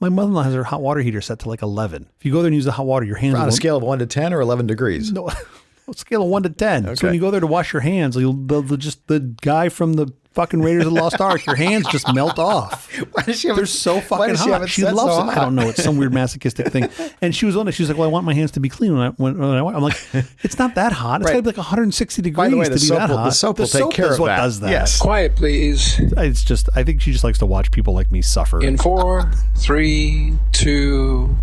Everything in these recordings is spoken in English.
My mother-in-law has her hot water heater set to like 11. If you go there and use the hot water, your hands On a scale of 1 to 10 or 11 degrees? No, scale of 1 to 10. Okay. So when you go there to wash your hands, the guy from the fucking Raiders of the Lost Ark, your hands just melt off. Why does she have They're so fucking hot. She loves it. I don't know. It's some weird masochistic thing. And she was on it. She was like, well, I want my hands to be clean when I I'm like, it's not that hot. It's got to be like 160 degrees By the way, to be that hot. The soap will take care of what that. does that. Yes. Quiet, please. It's just, I think she just likes to watch people like me suffer. In 4, 3, 2...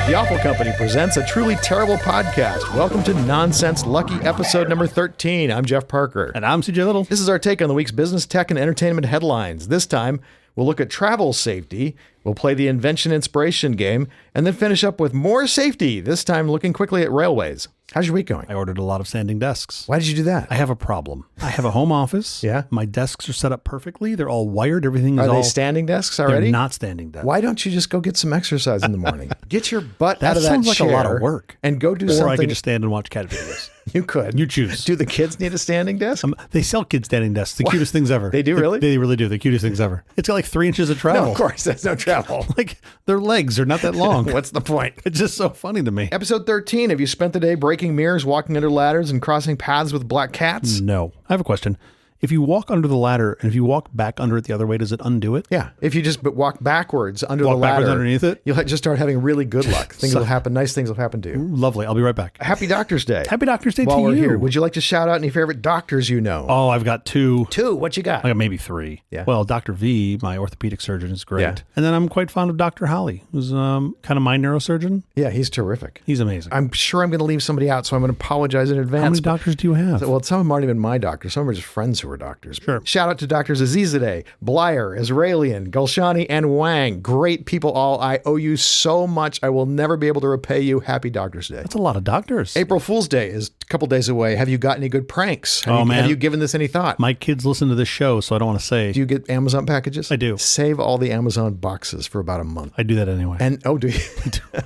The Awful Company presents a truly terrible podcast. Welcome to Nonsense Lucky episode number 13. I'm Jeff Parker. And I'm CJ Little. This is our take on the week's business, tech, and entertainment headlines. This time, we'll look at travel safety, we'll play the Invention Inspiration Game, and then finish up with more safety, this time looking quickly at railways. How's your week going? I ordered a lot of standing desks. Why did you do that? I have a problem. I have a home office. Yeah. My desks are set up perfectly. They're all wired. Everything is Are they standing desks already? They're not standing desks. Why don't you just go get some exercise in the morning? Get your butt out of that sounds like chair a lot of work. And go do or something. I could just stand and watch cat videos. You could. You choose. Do the kids need a standing desk? They sell kids standing desks. The cutest things ever. They do, really? They really do. The cutest things ever. It's got like 3 inches of travel. No, of course. That's no travel. Like their legs are not that long. What's the point? It's just so funny to me. Episode 13. Have you spent the day breaking mirrors, walking under ladders, and crossing paths with black cats? No. I have a question. If you walk under the ladder and if you walk back under it the other way, does it undo it? Yeah. If you just walk backwards under the Walk ladder, backwards underneath it? you'll just start having really good luck. Things will happen. Nice things will happen to you. Lovely. I'll be right back. Happy Doctor's Day. Happy Doctor's Day While to we're you. here, would you like to shout out any favorite doctors you know? Oh, I've got two. Two. What you got? I got maybe 3. Yeah. Well, Dr. V, my orthopedic surgeon, is great. Yeah. And then I'm quite fond of Dr. Holly, who's kind of my neurosurgeon. Yeah, he's terrific. He's amazing. I'm sure I'm going to leave somebody out, so I'm going to apologize in advance. How many doctors do you have? Well, some of them aren't even my doctors. Some of them are just friends who are doctors. Sure. Shout out to Doctors Azizadeh, Blyer, Israelian, Gulshani, and Wang. Great people all. I owe you so much. I will never be able to repay you. Happy Doctor's Day. That's a lot of doctors. April Fool's Day is a couple days away. Have you got any good pranks? Man. Have you given this any thought? My kids listen to this show, so I don't want to say. Do you get Amazon packages? I do. Save all the Amazon boxes for about a month. I do that anyway. And, oh, do you?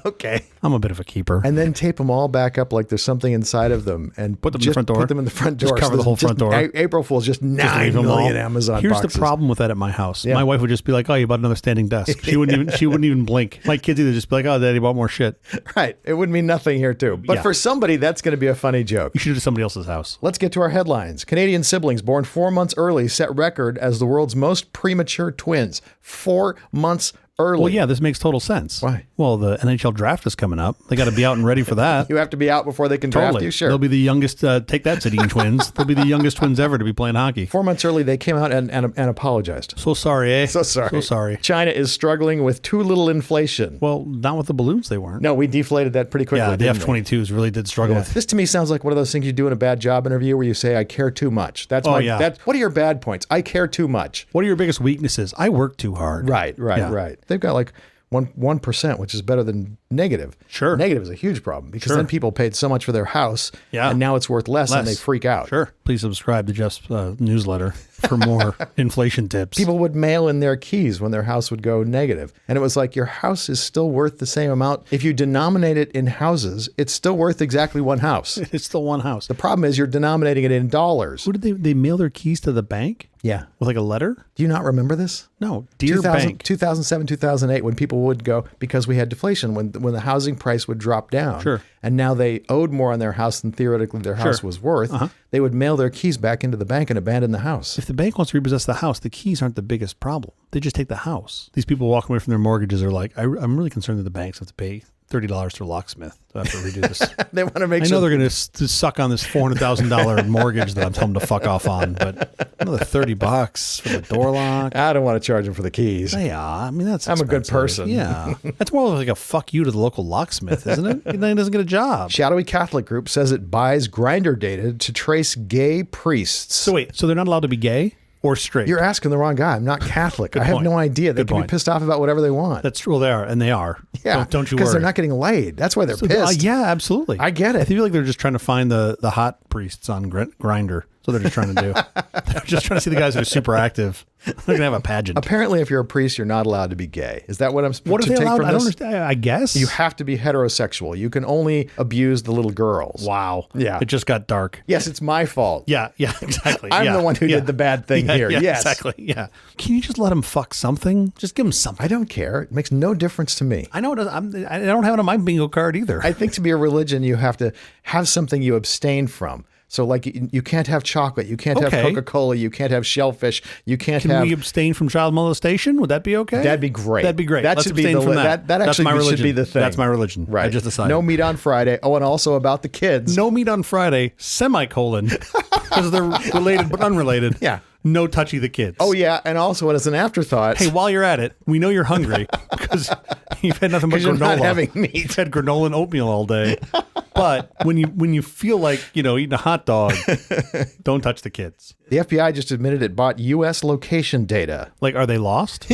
Okay. I'm a bit of a keeper. And then tape them all back up like there's something inside of them. And Put them in the front door. Put them in the front door. Just cover the whole front door. April Fool's just Just 9 leave them million all. Amazon Here's boxes. the problem with that at my house. Yeah. My wife would just be like, "Oh, you bought another standing desk." She wouldn't even blink. My kids either just be like, "Oh, Daddy bought more shit." Right. It would mean nothing here, too. But Yeah. for somebody, that's going to be a funny joke. You should do it to somebody else's house. Let's get to our headlines. Canadian siblings born 4 months early set record as the world's most premature twins. 4 months early. Well, yeah, this makes total sense. Why? Well, the NHL draft is coming up. They got to be out and ready for that. You have to be out before they can draft Totally. you. Sure. They'll be the youngest, take that, Sedin twins. They'll be the youngest twins ever to be playing hockey. 4 months early, they came out and apologized. So sorry, eh? So sorry. So sorry. China is struggling with too little inflation. Well, not with the balloons, they weren't. No, we deflated that pretty quickly. Yeah, the didn't we? F-22s really did struggle with. This to me sounds like one of those things you do in a bad job interview where you say, I care too much. That's Oh, yeah. What are your bad points? I care too much. What are your biggest weaknesses? I work too hard. Right. Yeah. They've got like 1%, which is better than negative. Sure. Negative is a huge problem because Sure. then people paid so much for their house and now it's worth less and they freak out. Sure. Please subscribe to Jeff's newsletter for more inflation tips. People would mail in their keys when their house would go negative. And it was like, your house is still worth the same amount. If you denominate it in houses, it's still worth exactly one house. It's still one house. The problem is you're denominating it in dollars. Who did they mail their keys to the bank? Yeah. With like a letter? Do you not remember this? No. Dear bank. 2007, 2008, when people would go, because we had deflation, when the housing price would drop down. Sure. And now they owed more on their house than theoretically their house was worth. They would mail their keys back into the bank and abandon the house. If the bank wants to repossess the house, the keys aren't the biggest problem. They just take the house. These people walking away from their mortgages are like, I'm really concerned that the banks have to pay $30 to a locksmith to have to redo this. They want to make I sure. know they're going to suck on this $400,000 mortgage that I'm telling them to fuck off on, but another $30 for the door lock. I don't want to charge them for the keys. Yeah, I mean, that's I'm a good expensive. person. Yeah. That's more like a fuck you to the local locksmith, isn't it? Then he doesn't get a job. Shadowy Catholic group says it buys Grindr data to trace gay priests. So wait, so they're not allowed to be gay or straight? You're asking the wrong guy. I'm not Catholic. I have point. no idea. They Good can be point. pissed off about whatever they want. That's true. Well, they are, and they are. Yeah. Don't you worry. Because they're not getting laid. That's why they're pissed. Yeah, absolutely. I get it. I feel like they're just trying to find the hot priests on Grindr. So So they're just trying to do. They're just trying to see the guys that are super active. They're going to have a pageant. Apparently, if you're a priest, you're not allowed to be gay. Is that what I'm supposed What are to they take allowed? from I don't this? understand. I guess. You have to be heterosexual. You can only abuse the little girls. Wow. Yeah. It just got dark. Yes, it's my fault. Yeah, exactly. I'm yeah, the one who yeah. did the bad thing here. Yeah, Yes. exactly. Yeah. Can you just let him fuck something? Just give him something. I don't care. It makes no difference to me. I know it doesn't. I don't have it on my bingo card either. I think to be a religion, you have to have something you abstain from. So like you can't have chocolate, you can't have Okay. Coca-Cola, you can't have shellfish, you can't Can have... we abstain from child molestation? Would that be okay? That'd be great. That'd be great. That Let's should be abstain the from li- that. that That's actually my religion. should be the thing. That's my religion. Right. I just decided. No meat on Friday. Oh, and also about the kids. No meat on Friday, semicolon, because they're related but unrelated. Yeah. No touchy the kids. Oh, yeah. And also as an afterthought... Hey, while you're at it, we know you're hungry because you've had nothing but 'Cause you're granola. not having meat. You've had granola and oatmeal all day. But when you feel like, eating a hot dog, don't touch the kids. The FBI just admitted it bought U.S. location data. Like, are they lost?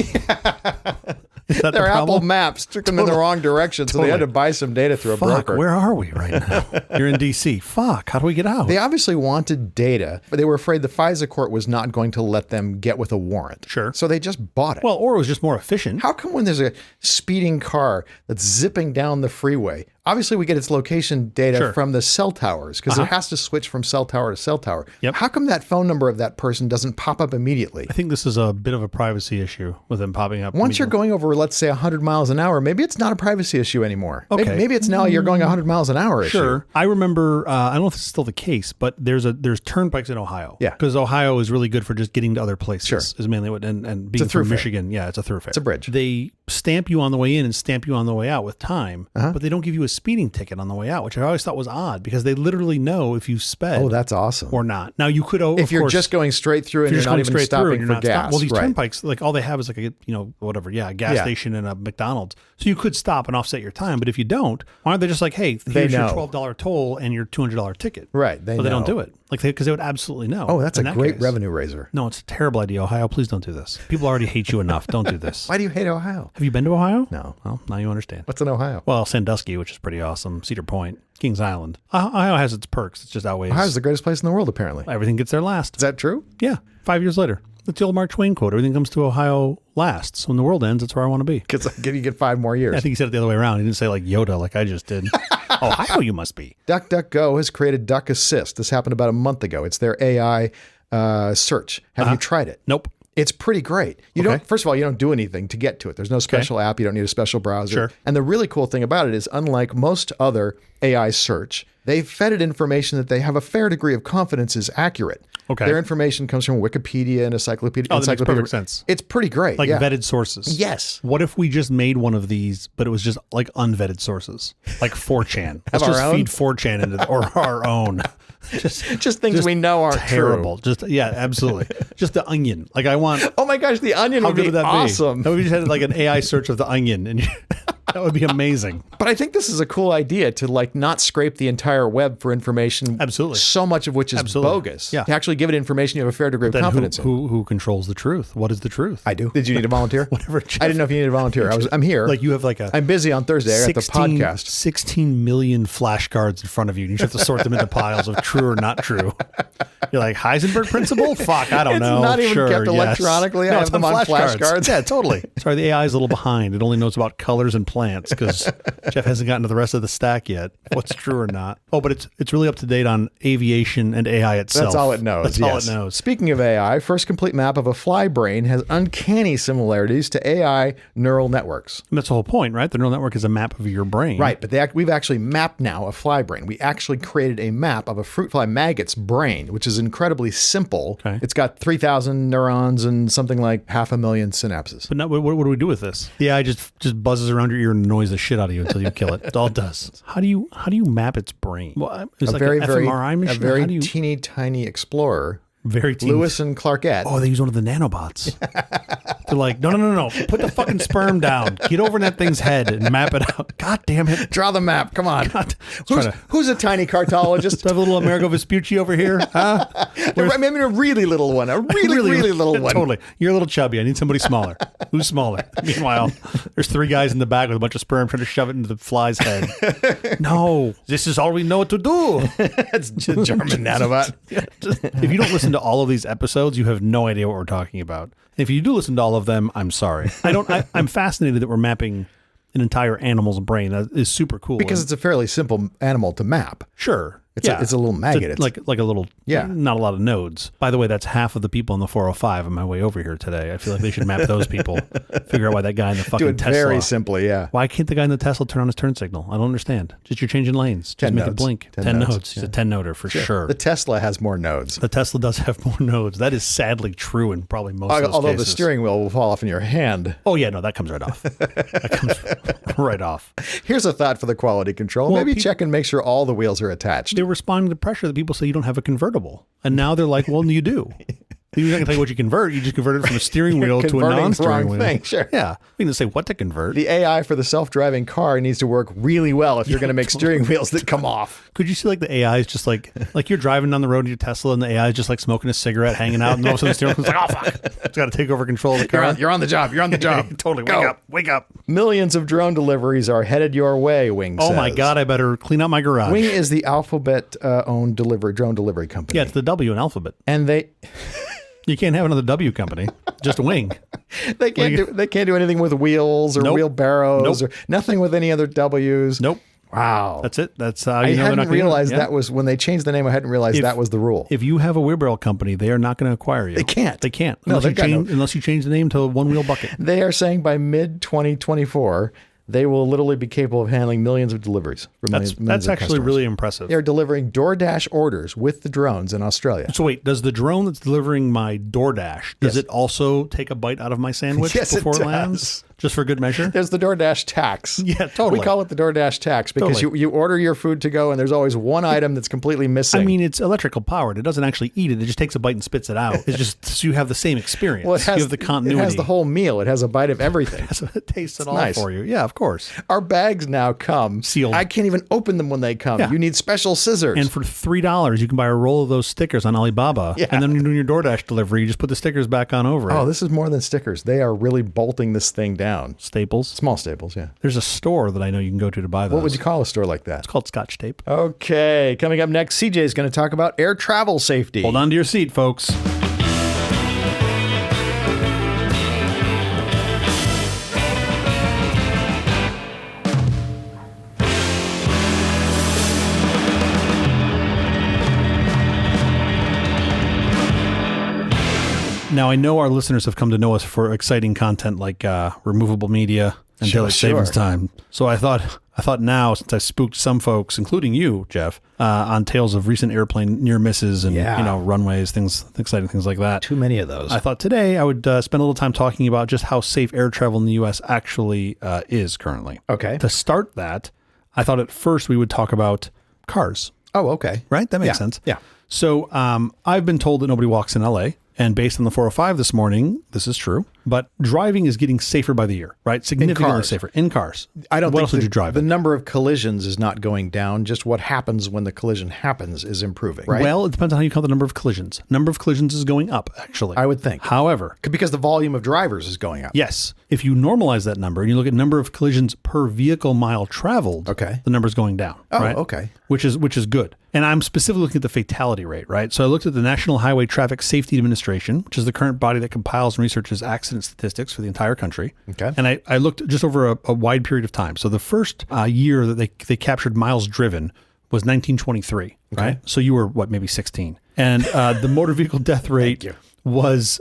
Is that Their the Apple problem? Maps took them in the wrong direction, so they had to Totally. buy some data through a Fuck, broker. where are we right now? You're in D.C. Fuck, how do we get out? They obviously wanted data, but they were afraid the FISA court was not going to let them get with a warrant. Sure. So they just bought it. Well, or it was just more efficient. How come when there's a speeding car that's zipping down the freeway, obviously we get its location data Sure. from the cell towers because it has to switch from cell tower to cell tower. Yep. How come that phone number of that person doesn't pop up immediately? I think this is a bit of a privacy issue with them popping up. Once you're going over, let's say, 100 miles an hour, maybe it's not a privacy issue anymore. Okay. Maybe it's now you're going 100 miles an hour issue. Sure. I remember, I don't know if this is still the case, but there's turnpikes in Ohio. Yeah. Because Ohio is really good for just getting to other places. Sure. Is mainly what, and being a from thoroughfare. Michigan. Yeah, it's a thoroughfare. It's a bridge. They stamp you on the way in and stamp you on the way out with time, but they don't give you a speeding ticket on the way out, which I always thought was odd because they literally know if you sped Oh, that's awesome. or not. Now you could, if you're just going straight through and you're not even stopping for gas. Well, these right. turnpikes, like all they have is like a, whatever, a gas Yeah. station and a McDonald's. So you could stop and offset your time, but if you don't, why aren't they just like, hey, here's your know. $12 toll and your $200 ticket? Right. But they don't do it. Like because they would absolutely know. Oh, that's in a that great case. revenue raiser. No, it's a terrible idea. Ohio, please don't do this. People already hate you enough. Don't do this. Why do you hate Ohio? Have you been to Ohio? No. Well, now you understand. What's in Ohio? Well, Sandusky, which is pretty awesome. Cedar Point, Kings Island. Ohio has its perks. It's just outweighs. Ohio's the greatest place in the world, apparently. Everything gets there last. Is that true? Yeah. 5 years later. That's the old Mark Twain quote. Everything comes to Ohio last. So when the world ends, that's where I want to be. Because you get 5 more years. I think he said it the other way around. He didn't say like Yoda like I just did. Ohio you must be. DuckDuckGo has created Duck Assist. This happened about a month ago. It's their AI search. Have you tried it? Nope. It's pretty great. You Okay. don't. First of all, you don't do anything to get to it. There's no special app. You don't need a special browser. Sure. And the really cool thing about it is, unlike most other AI search, they've fed it information that they have a fair degree of confidence is accurate. Okay. Their information comes from Wikipedia and Encyclopedia. Oh, that makes perfect sense. It's pretty great. Like yeah. vetted sources. Yes. What if we just made one of these, but it was just like unvetted sources, like 4chan? Have Let's our just own? feed 4chan into or our own. Just things we know aren't terrible. true. Just absolutely. Just the Onion. Like I want. Oh my gosh, the Onion How would good be would that awesome. be? That would be just had like an AI search of the Onion, and that would be amazing. But I think this is a cool idea to like not scrape the entire web for information. Absolutely. So much of which is Absolutely. bogus. Yeah. To actually give it information you have a fair degree of Then confidence in. who controls the truth? What is the truth? I do. Did you need a volunteer? Whatever. I didn't know if you needed a volunteer. I'm here. Like you have like a. I'm busy on Thursday. I got the podcast. 16 million flashcards in front of you, and you just have to sort them into piles of true or not true. You're like, Heisenberg principle? Fuck, I don't It's know. not even Sure, kept yes. electronically. I No, have it's them on flashcards. Yeah, totally. Sorry, the AI is a little behind. It only knows about colors and plants because Jeff hasn't gotten to the rest of the stack yet. What's true or not? Oh, but it's really up to date on aviation and AI itself. That's all it knows. That's yes. all it knows. Speaking of AI, first complete map of a fly brain has uncanny similarities to AI neural networks. And that's the whole point, right? The neural network is a map of your brain. Right, but we've actually mapped now a fly brain. We actually created a map of a fruit fly maggot's brain, which is incredibly simple. Okay. It's got 3,000 neurons and something like 500,000 synapses. But now, what do we do with this? The AI just buzzes around your ear and annoys the shit out of you until you kill it. That's all it does. How do you map its brain? Well, it's like an fMRI machine. A very How do you, teeny tiny explorer, very teeny. Lewis and Clarkette. Oh, they use one of the nanobots. They're like, no. Put the fucking sperm down. Get over in that thing's head and map it out. God damn it. Draw the map. Come on. God. Who's a tiny cartologist? Do I have a little Amerigo Vespucci over here? Huh? I mean, a really little one. A really little one. Totally. You're a little chubby. I need somebody smaller. Who's smaller? Meanwhile, there's 3 guys in the back with a bunch of sperm trying to shove it into the fly's head. No, this is all we know to do. It's just German nanobot. If you don't listen to all of these episodes, you have no idea what we're talking about. If you do listen to all of them, I'm sorry. I'm fascinated that we're mapping an entire animal's brain. That is super cool. Because it's a fairly simple animal to map. Sure. It's a little maggot. It's like a little, not a lot of nodes. By the way, that's half of the people on the 405 on my way over here today. I feel like they should map those people, figure out why that guy in the fucking Do it Tesla. very simply, yeah. Why can't the guy in the Tesla turn on his turn signal? I don't understand. Just you're changing lanes. Just make it blink. 10 nodes. He's a 10 noder for sure. The Tesla has more nodes. The Tesla does have more nodes. That is sadly true in probably most of those Although cases. the steering wheel will fall off in your hand. Oh, yeah, no, that comes right off. That comes right off. Here's a thought for the quality control. Well, Maybe check and make sure all the wheels are attached. They're responding to pressure that people say you don't have a convertible. And now they're like, well, you do. You're not going to tell you what you convert. You just convert it from a steering wheel to a non-steering wheel. Thing, sure. Yeah. We can say what to convert. The AI for the self-driving car needs to work really well if you're going to make steering wheels that come off. Could you see like the AI is just like you're driving down the road in your Tesla and the AI is just like smoking a cigarette, hanging out, and all of a sudden the steering wheel's like, oh, fuck. It's got to take over control of the car. You're on the job. You're on the job. Totally. Wake up. Millions of drone deliveries are headed your way, Wing says. Oh, my God. I better clean out my garage. Wing is the Alphabet-owned drone delivery company. Yeah, it's the W in Alphabet. And they... You can't have another W company, just Wing. They can't do anything with wheels or wheelbarrows or nothing with any other W's. Nope. Wow. That's it. That's how you I know they're hadn't not gonna realized do it. that was when they changed the name. I hadn't realized that was the rule. If you have a wheelbarrow company, they are not going to acquire you. They can't. They can't. No, Unless you change the name to One Wheel Bucket. They are saying by mid-2024, they will literally be capable of handling millions of deliveries. That's actually really impressive. They're delivering DoorDash orders with the drones in Australia. So wait, does the drone that's delivering my DoorDash, does it also take a bite out of my sandwich before it lands? Just for good measure? There's the DoorDash tax. Yeah, totally. We call it the DoorDash tax because you order your food to go and there's always one item that's completely missing. I mean, it's electrical powered. It doesn't actually eat it. It just takes a bite and spits it out. It's just so you have the same experience. Well, you have the continuity. It has the whole meal. It has a bite of everything. It tastes it all for you. Yeah, of course. Our bags now come sealed. I can't even open them when they come. Yeah. You need special scissors. And for $3, you can buy a roll of those stickers on Alibaba. Yeah. And then when you're doing your DoorDash delivery, you just put the stickers back on over it. Oh, this is more than stickers. They are really bolting this thing down. Staples. Small staples, yeah. There's a store that I know you can go to buy those. What would you call a store like that? It's called Scotch Tape. Okay, coming up next, CJ is going to talk about air travel safety. Hold on to your seat, folks. Now, I know our listeners have come to know us for exciting content like removable media and daylight savings time. So I thought now, since I spooked some folks, including you, Jeff, on tales of recent airplane near misses and runways, exciting things like that. Too many of those. I thought today I would spend a little time talking about just how safe air travel in the U.S. actually is currently. Okay. To start that, I thought at first we would talk about cars. Oh, okay. Right? That makes sense. Yeah. So I've been told that nobody walks in L.A., and based on the 405 this morning, this is true. But driving is getting safer by the year, right? Significantly safer in cars. I don't what think else would you drive the in? number of collisions is not going down. Just what happens when the collision happens is improving, right? Well, it depends on how you count the number of collisions. Number of collisions is going up, actually. I would think. However, because the volume of drivers is going up. Yes. If you normalize that number and you look at number of collisions per vehicle mile traveled, the number's going down. Oh, right? okay. Which is good. And I'm specifically looking at the fatality rate, right? So I looked at the National Highway Traffic Safety Administration, which is the current body that compiles and researches accident statistics for the entire country. Okay. And I looked just over a wide period of time. So the first year that they captured miles driven was 1923, right? So you were, maybe 16. And the motor vehicle death rate was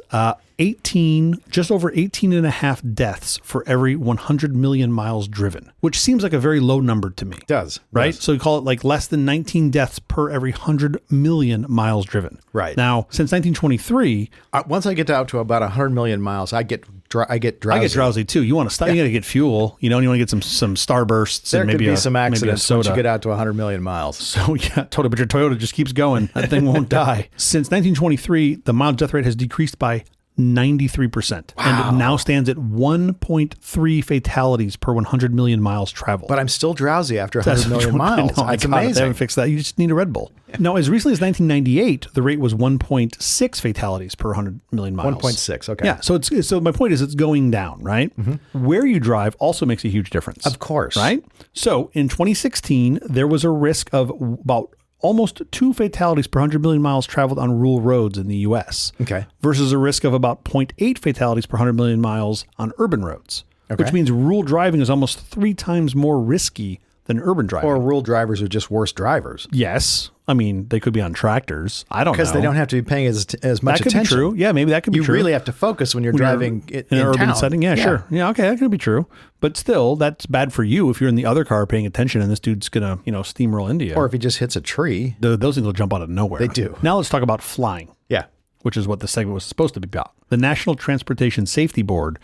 just over 18 and a half deaths for every 100 million miles driven, which seems like a very low number to me. It does. Right? So you call it like less than 19 deaths per every 100 million miles driven. Right. Now, since 1923... once I get out to about 100 million miles, I get drowsy. I get drowsy too. You want to stop, you got to get fuel, and you want to get some starbursts there and maybe could be some accidents maybe a soda. Once you get out to 100 million miles. So yeah, totally. But your Toyota just keeps going. That thing won't die. Since 1923, the miles death rate has decreased by 93%. And it now stands at 1.3 fatalities per 100 million miles traveled. But I'm still drowsy after 100 million miles. That's amazing. They haven't fixed that. You just need a Red Bull. Yeah. Now, as recently as 1998, the rate was 1.6 fatalities per 100 million miles. 1.6, okay. Yeah, so my point is it's going down, right? Mm-hmm. Where you drive also makes a huge difference. Of course. Right? So in 2016, there was a risk of about almost 2 fatalities per 100 million miles traveled on rural roads in the U.S. Okay. Versus a risk of about 0.8 fatalities per 100 million miles on urban roads, which means rural driving is almost 3 times more risky than urban driving. Or rural drivers are just worse drivers. Yes. I mean, they could be on tractors. I don't know. Because they don't have to be paying as much attention. That could be true. Yeah, maybe that could be true. You really have to focus when you're driving in an urban town. setting. Yeah, sure. Yeah, okay, that could be true. But still, that's bad for you if you're in the other car paying attention and this dude's going to, steamroll into you. Or if he just hits a tree. Those things will jump out of nowhere. They do. Now let's talk about flying. Yeah. Which is what the segment was supposed to be about. The National Transportation Safety Board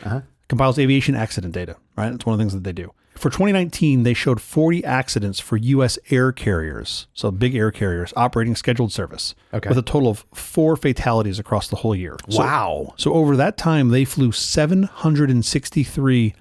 compiles aviation accident data, right? That's one of the things that they do. For 2019, they showed 40 accidents for U.S. air carriers, so big air carriers operating scheduled service, with a total of 4 fatalities across the whole year. Wow. So over that time, they flew 763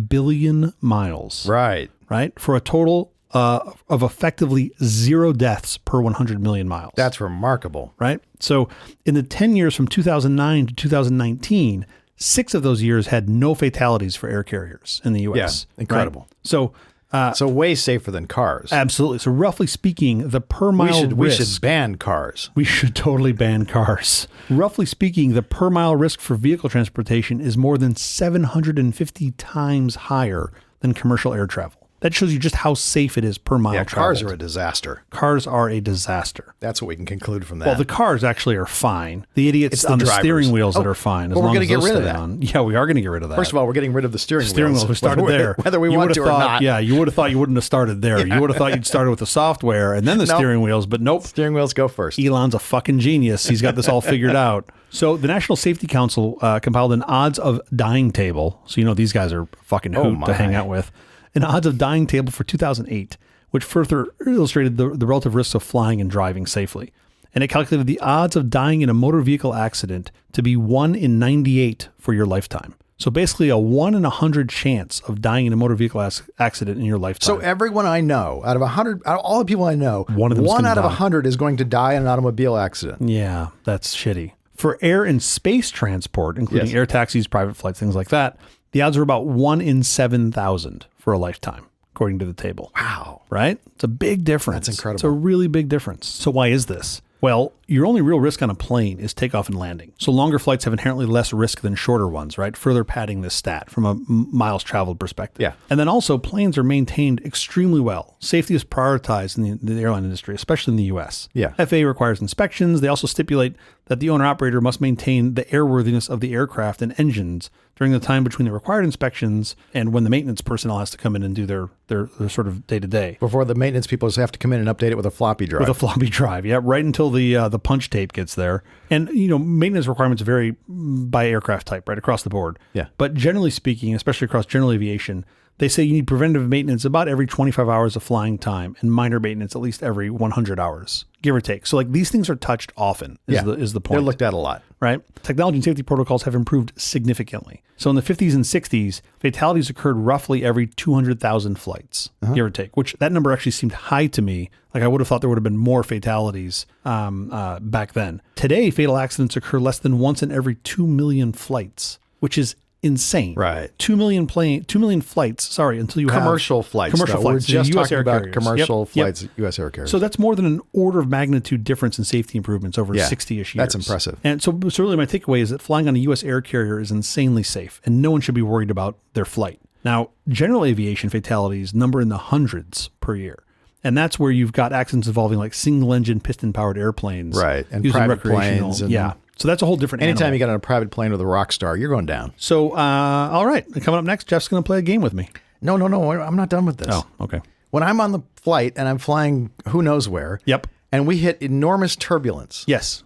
billion miles. Right. Right? For a total of effectively 0 deaths per 100 million miles. That's remarkable. Right? So in the 10 years from 2009 to 2019, 6 of those years had no fatalities for air carriers in the U.S. Yeah, incredible. Right? So way safer than cars. Absolutely. So roughly speaking, the per mile risk. We should ban cars. We should totally ban cars. Roughly speaking, the per mile risk for vehicle transportation is more than 750 times higher than commercial air travel. That shows you just how safe it is per mile traveled. Cars are a disaster. Cars are a disaster. That's what we can conclude from that. Well, the cars actually are fine. The idiots on the steering wheels that are fine. As we're long going as to get rid of that. Yeah, we are going to get rid of that. First of all, we're getting rid of the steering wheels. We started there. Whether we want to or not. Yeah, you would have thought you wouldn't have started there. You would have thought you'd started with the software and then the steering wheels, but nope. Steering wheels go first. Elon's a fucking genius. He's got this all figured out. So the National Safety Council compiled an odds of dying table. So these guys are fucking hoot to hang out with. An odds of dying table for 2008, which further illustrated the relative risks of flying and driving safely. And it calculated the odds of dying in a motor vehicle accident to be 1 in 98 for your lifetime. So basically a 1 in 100 chance of dying in a motor vehicle accident in your lifetime. So everyone I know, out of all the people I know, one out of 100 is going to die in an automobile accident. Yeah, that's shitty. For air and space transport, including air taxis, private flights, things like that, the odds are about 1 in 7,000 for a lifetime, according to the table. Wow. Right? It's a big difference. That's incredible. It's a really big difference. So why is this? Well, your only real risk on a plane is takeoff and landing. So longer flights have inherently less risk than shorter ones, right? Further padding this stat from a miles traveled perspective. Yeah. And then also planes are maintained extremely well. Safety is prioritized in the airline industry, especially in the U.S. Yeah. FAA requires inspections. They also stipulate that the owner-operator must maintain the airworthiness of the aircraft and engines during the time between the required inspections and when the maintenance personnel has to come in and do their sort of day-to-day. Before the maintenance people just have to come in and update it with a floppy drive. With a floppy drive, yeah, right until the punch tape gets there. And, maintenance requirements vary by aircraft type, right, across the board. Yeah. But generally speaking, especially across general aviation, they say you need preventative maintenance about every 25 hours of flying time and minor maintenance at least every 100 hours, give or take. So these things are touched often is the point. They're looked at a lot. Right? Technology and safety protocols have improved significantly. So in the 50s and 60s, fatalities occurred roughly every 200,000 flights, give or take, which that number actually seemed high to me. Like I would have thought there would have been more fatalities back then. Today, fatal accidents occur less than once in every 2 million flights, which is insane. Right. 2 million flights, until you commercial have flights. Commercial flights. We're just US talking air about carriers. commercial Yep. flights, U.S. air carriers. So that's more than an order of magnitude difference in safety improvements over 60-ish years. That's impressive. And so really my takeaway is that flying on a U.S. air carrier is insanely safe and no one should be worried about their flight. Now, general aviation fatalities number in the hundreds per year. And that's where you've got accidents involving like single engine piston powered airplanes. Right. And using private planes. Yeah. So that's a whole different Anytime animal. you get on a private plane with a rock star, you're going down. So, all right. Coming up next, Jeff's going to play a game with me. No. I'm not done with this. Oh, okay. When I'm on the flight and I'm flying who knows where. Yep. And we hit enormous turbulence. Yes.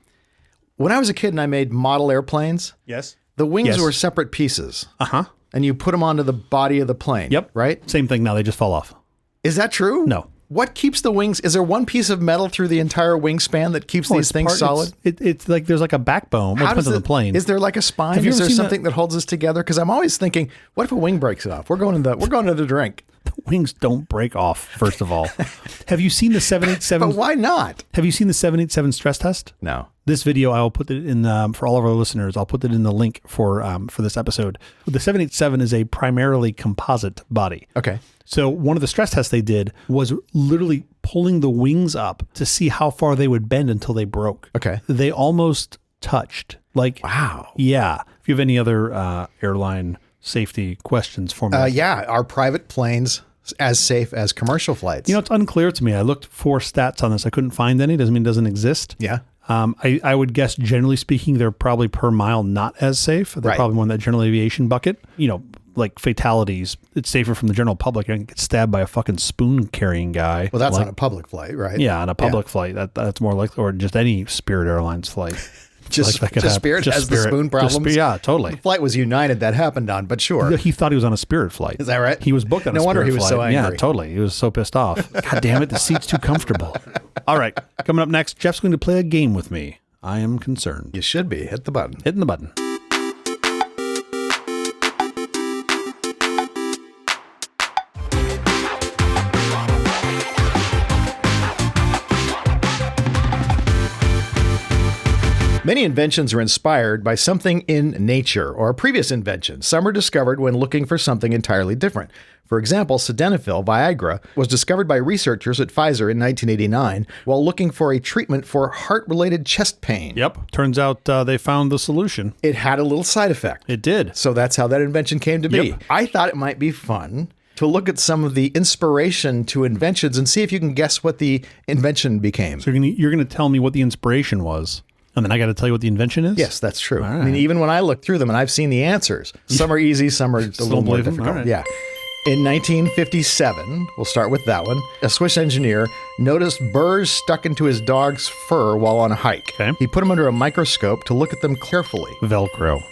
When I was a kid and I made model airplanes. Yes. The wings Yes. were separate pieces. Uh-huh. And you put them onto the body of the plane. Yep. Right? Same thing now. They just fall off. Is that true? No. What keeps the wings? Is there one piece of metal through the entire wingspan that keeps these things solid? It's like there's like a backbone. Well, it depends on the plane. Is there like a spine? Is there something that holds us together? Because I'm always thinking, what if a wing breaks off? We're going to the drink. The wings don't break off, first of all. Have you seen the 787? But why not? Have you seen the 787 stress test? No. This video, I will put it in for all of our listeners. I'll put it in the link for this episode. The 787 is a primarily composite body. Okay. So one of the stress tests they did was literally pulling the wings up to see how far they would bend until they broke. Okay. They almost touched. Like, wow. Yeah. If you have any other airline safety questions for me. Yeah. Are private planes as safe as commercial flights? It's unclear to me. I looked for stats on this. I couldn't find any. Doesn't mean it doesn't exist. Yeah. I would guess, generally speaking, they're probably per mile not as safe. They're probably more in that general aviation bucket. Like fatalities, it's safer from the general public. You don't get stabbed by a fucking spoon carrying guy. Well, that's on a public flight, right? Yeah, on a public flight. That's more likely, or just any Spirit Airlines flight. Just Spirit has the spoon problems? Yeah, totally. The flight was United that happened on, but sure. He thought he was on a Spirit flight. Is that right? He was booked on a Spirit flight. No wonder he was so angry. Yeah, totally. He was so pissed off. God damn it, the seat's too comfortable. All right, coming up next, Jeff's going to play a game with me. I am concerned. You should be. Hit the button. Hitting the button. Many inventions are inspired by something in nature or a previous invention. Some are discovered when looking for something entirely different. For example, sildenafil, Viagra, was discovered by researchers at Pfizer in 1989 while looking for a treatment for heart-related chest pain. Yep. Turns out they found the solution. It had a little side effect. It did. So that's how that invention came to be. Yep. I thought it might be fun to look at some of the inspiration to inventions and see if you can guess what the invention became. So you're gonna tell me what the inspiration was. And then I got to tell you what the invention is? Yes, that's true. Right. I mean, even when I look through them and I've seen the answers, some are easy, some are a little more difficult. Right. Yeah. In 1957, we'll start with that one, a Swiss engineer noticed burrs stuck into his dog's fur while on a hike. Okay. He put them under a microscope to look at them carefully. Velcro.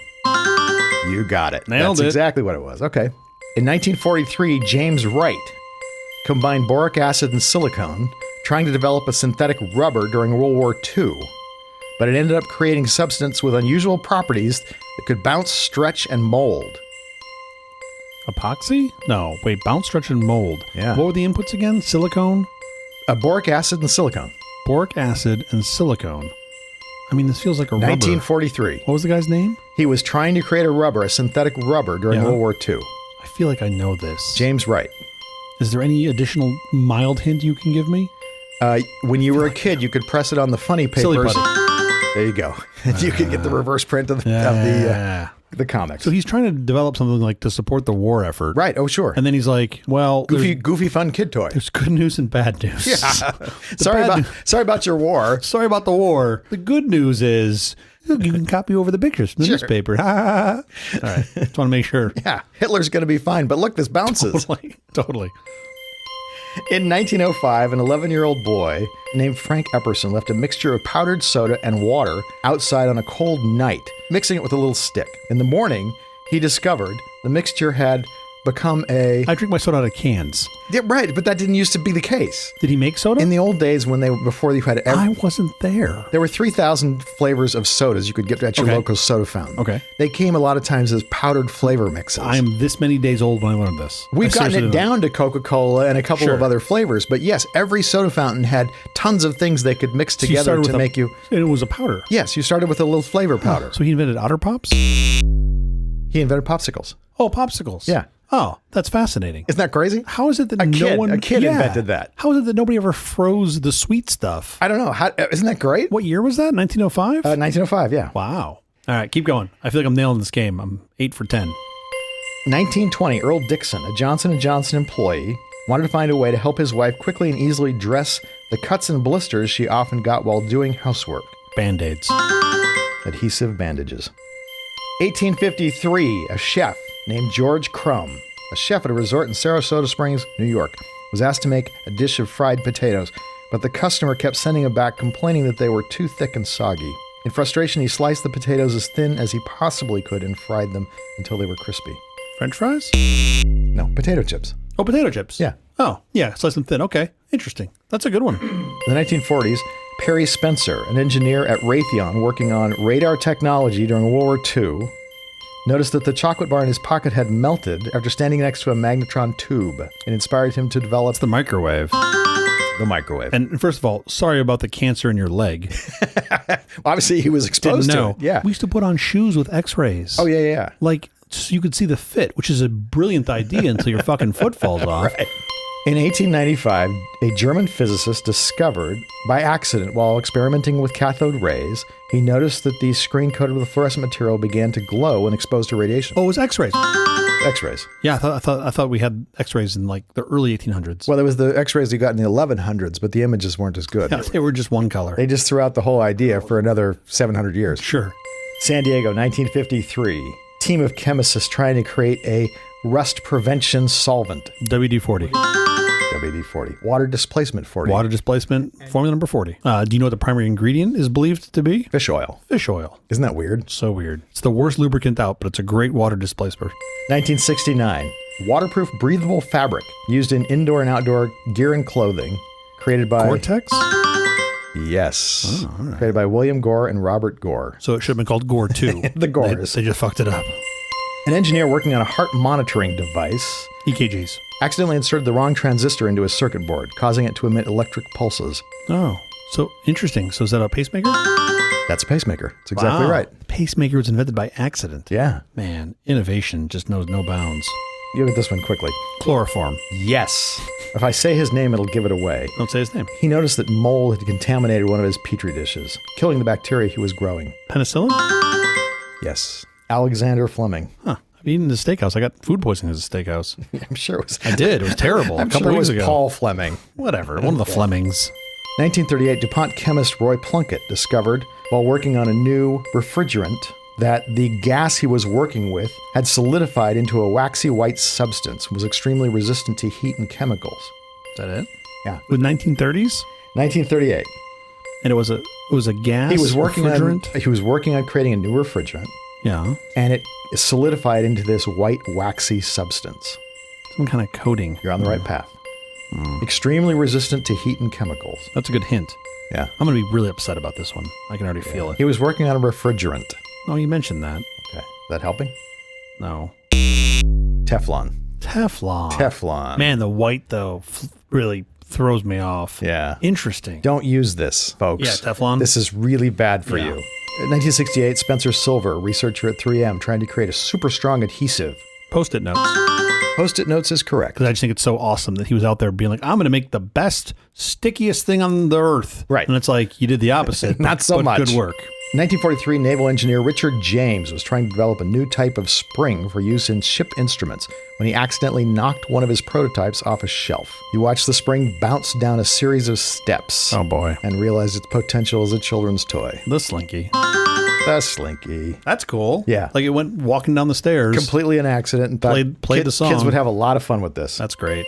You got it. Nailed That's it. exactly what it was. Okay. In 1943, James Wright combined boric acid and silicone, trying to develop a synthetic rubber during World War II. But it ended up creating substance with unusual properties that could bounce, stretch, and mold. Epoxy? No. Wait, bounce, stretch, and mold. Yeah. What were the inputs again? Silicone? Boric acid and silicone. Boric acid and silicone. I mean, this feels like a rubber. 1943. What was the guy's name? He was trying to create a rubber, a synthetic rubber, during World War II. I feel like I know this. James Wright. Is there any additional mild hint you can give me? When you were a kid, you could press it on the funny papers. Silly putty. There you go. You could get the reverse print of the comics. So he's trying to develop something like to support the war effort. Right. Oh, sure. And then he's like, well, goofy fun kid toy. there's good news and bad news. Yeah. Sorry about your war. Sorry about the war. The good news is you can copy over the pictures from the newspaper. All right. Just want to make sure. Yeah. Hitler's going to be fine, but look, this bounces. Totally. In 1905, an 11-year-old boy named Frank Epperson left a mixture of powdered soda and water outside on a cold night, mixing it with a little stick. In the morning, he discovered the mixture had become I drink my soda out of cans. Yeah, right, but that didn't used to be the case. Did he make soda? In the old days before you had I wasn't there. There were 3,000 flavors of sodas you could get at your local soda fountain. Okay. They came a lot of times as powdered flavor mixes. I am this many days old when I learned this. We've gotten it down to Coca-Cola and a couple of other flavors, but yes, every soda fountain had tons of things they could mix together to make you... And it was a powder. Yes, you started with a little flavor powder. So he invented Otter Pops? He invented popsicles. Oh, popsicles. Yeah. Oh, that's fascinating. Isn't that crazy? How is it that a kid invented that? How is it that nobody ever froze the sweet stuff? I don't know. Isn't that great? What year was that? 1905? 1905, yeah. Wow. All right, keep going. I feel like I'm nailing this game. I'm 8 for 10. 1920, Earl Dixon, a Johnson & Johnson employee, wanted to find a way to help his wife quickly and easily dress the cuts and blisters she often got while doing housework. Band-Aids. Adhesive bandages. 1853, a chef named George Crumb, a chef at a resort in Sarasota Springs, New York, was asked to make a dish of fried potatoes, but the customer kept sending him back complaining that they were too thick and soggy. In frustration, he sliced the potatoes as thin as he possibly could and fried them until they were crispy. French fries? No, potato chips. Oh, potato chips. Yeah. Oh, yeah, slice them thin. Okay. Interesting. That's a good one. In the 1940s, Perry Spencer, an engineer at Raytheon working on radar technology during World War II, noticed that the chocolate bar in his pocket had melted after standing next to a magnetron tube. It inspired him to develop The microwave. the microwave. And first of all, sorry about the cancer in your leg. Obviously, he was exposed Didn't to know. it. Yeah. We used to put on shoes with x-rays. Oh, yeah. Like, so you could see the fit, which is a brilliant idea until your fucking foot falls off. Right. In 1895, a German physicist discovered, by accident while experimenting with cathode rays, he noticed that the screen coated with fluorescent material began to glow when exposed to radiation. Oh, it was x-rays. X-rays. Yeah, I thought we had x-rays in like the early 1800s. Well, there was the X-rays you got in the 1100s, but the images weren't as good. Yeah, they were just one color. They just threw out the whole idea for another 700 years. Sure. San Diego, 1953. Team of chemists trying to create a rust prevention solvent. WD-40. WD-40. Water displacement 40. Water displacement, formula number 40. Do you know what the primary ingredient is believed to be? Fish oil. Fish oil. Isn't that weird? So weird. It's the worst lubricant out, but it's a great water displacer. 1969. Waterproof breathable fabric used in indoor and outdoor gear and clothing. Created by... Gore-Tex? Yes. Oh, all right. Created by William Gore and Robert Gore. So it should have been called Gore 2. The Gores. They just fucked it up. An engineer working on a heart monitoring device EKGs. accidentally inserted the wrong transistor into his circuit board, causing it to emit electric pulses. Oh, so interesting. So is that a pacemaker? That's a pacemaker. That's exactly Wow. right. Pacemaker was invented by accident. Yeah. Man, innovation just knows no bounds. You get this one quickly. Chloroform. Yes. If I say his name, it'll give it away. Don't say his name. He noticed that mold had contaminated one of his petri dishes, killing the bacteria he was growing. Penicillin? Yes. Alexander Fleming. Huh. I've eaten at a steakhouse. I got food poisoning at a steakhouse. I'm sure it was. I did. It was terrible. I'm a couple sure it weeks was ago. Paul Fleming. Whatever. One of the Flemings. 1938, DuPont chemist Roy Plunkett discovered, while working on a new refrigerant, that the gas he was working with had solidified into a waxy white substance, was extremely resistant to heat and chemicals. Is that it? Yeah. With 1930s? 1938. And it was a gas He was working refrigerant? on creating a new refrigerant, Yeah. and it solidified into this white waxy substance. Some kind of coating. You're on the right path. Extremely resistant to heat and chemicals. That's a good hint. Yeah. I'm going to be really upset about this one. I can already feel it. He was working on a refrigerant. Oh, you mentioned that. Okay. Is that helping? No. Teflon. Teflon. Teflon. Man, the white, though, really throws me off. Yeah. Interesting. Don't use this, folks. Yeah, Teflon. This is really bad for Yeah. you. In 1968, Spencer Silver, researcher at 3M, trying to create a super strong adhesive. Post-it notes. Post-it notes is correct. Because I just think it's so awesome that he was out there being like, I'm going to make the best, stickiest thing on the earth. Right. And it's like, you did the opposite. Not so but much. Good work. 1943, naval engineer Richard James was trying to develop a new type of spring for use in ship instruments when he accidentally knocked one of his prototypes off a shelf. He watched the spring bounce down a series of steps Oh, boy. and realized its potential as a children's toy. The Slinky. The Slinky. That's cool. Yeah. Like it went walking down the stairs. Completely an accident and thought Played the song. kids would have a lot of fun with this. That's great.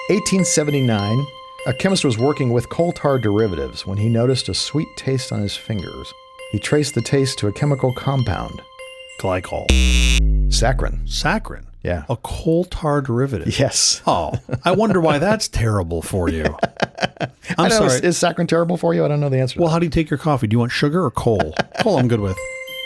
1879, a chemist was working with coal tar derivatives when he noticed a sweet taste on his fingers. He traced the taste to a chemical compound, Glycol. saccharin. Saccharin. Yeah. A coal tar derivative. Yes. Oh, I wonder why that's terrible for you. I'm I know, sorry. Is saccharin terrible for you? I don't know the answer. Well, how do you take your coffee? Do you want sugar or coal? Coal I'm good with.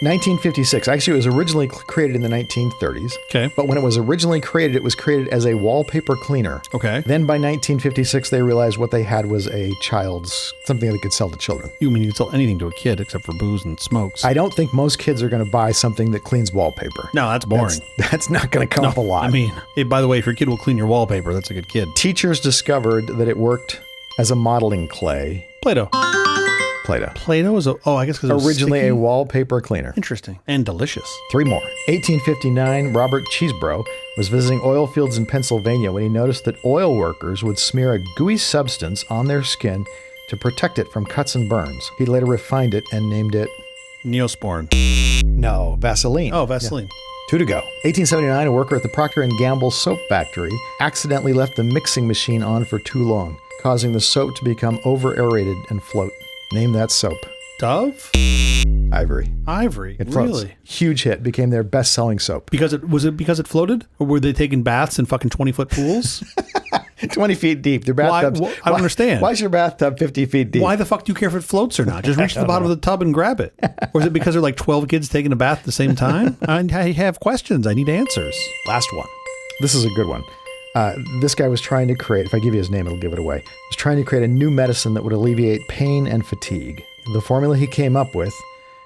1956. Actually, it was originally created in the 1930s. Okay. But when it was originally created, it was created as a wallpaper cleaner. Okay. Then by 1956, they realized what they had was a child's, something they could sell to children. You mean you can sell anything to a kid except for booze and smokes? I don't think most kids are going to buy something that cleans wallpaper. No, that's boring. That's not going to come up a lot. I mean, hey, by the way, if your kid will clean your wallpaper, that's a good kid. Teachers discovered that it worked as a modeling clay. Play-Doh. Play-Doh. Play-Doh is I guess because Originally a wallpaper cleaner. Interesting. And delicious. 3 more. 1859, Robert Cheeseborough was visiting oil fields in Pennsylvania when he noticed that oil workers would smear a gooey substance on their skin to protect it from cuts and burns. He later refined it and named it... Neosporin. No, Vaseline. Oh, Vaseline. 2 to go. 1879, a worker at the Procter & Gamble soap factory accidentally left the mixing machine on for too long, causing the soap to become over-aerated and float. Name that soap. Dove? Ivory. Ivory. It floats. Really? Huge hit. Became their best-selling soap. Because it floated? Or were they taking baths in fucking 20-foot pools? 20 feet deep. Their bathtubs. I don't understand. Why is your bathtub 50 feet deep? Why the fuck do you care if it floats or not? Just reach to the bottom of the tub and grab it. Or is it because there are like 12 kids taking a bath at the same time? I have questions. I need answers. Last one. This is a good one. This guy was trying to create, if I give you his name, it'll give it away. He was trying to create a new medicine that would alleviate pain and fatigue. The formula he came up with